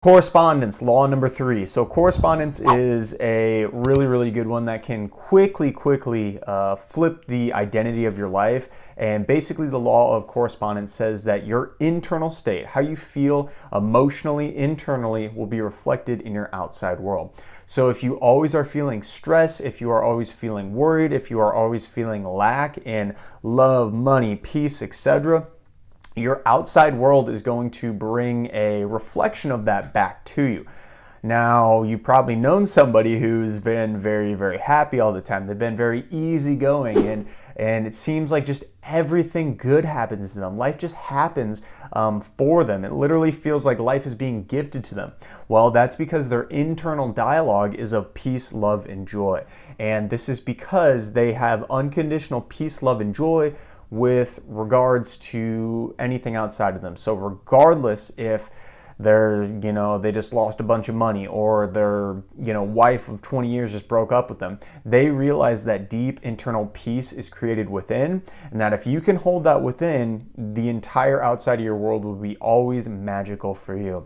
Correspondence, law number 3. So correspondence is a really good one that can quickly flip the identity of your life. And basically the law of correspondence says that your internal state, how you feel emotionally, internally, will be reflected in your outside world. So if you always are feeling stress, if you are always feeling worried, if you are always feeling lack in love, money, peace, etc., your outside world is going to bring a reflection of that back to you. Now, you've probably known somebody who's been very happy all the time. They've been very easygoing, and it seems like just everything good happens to them. Life just happens for them. It literally feels like life is being gifted to them. Well, that's because their internal dialogue is of peace, love, and joy. And this is because they have unconditional peace, love, and joy with regards to anything outside of them. So regardless if they just lost a bunch of money, or their wife of 20 years just broke up with them, they realize that deep internal peace is created within, and that if you can hold that within, the entire outside of your world will be always magical for you.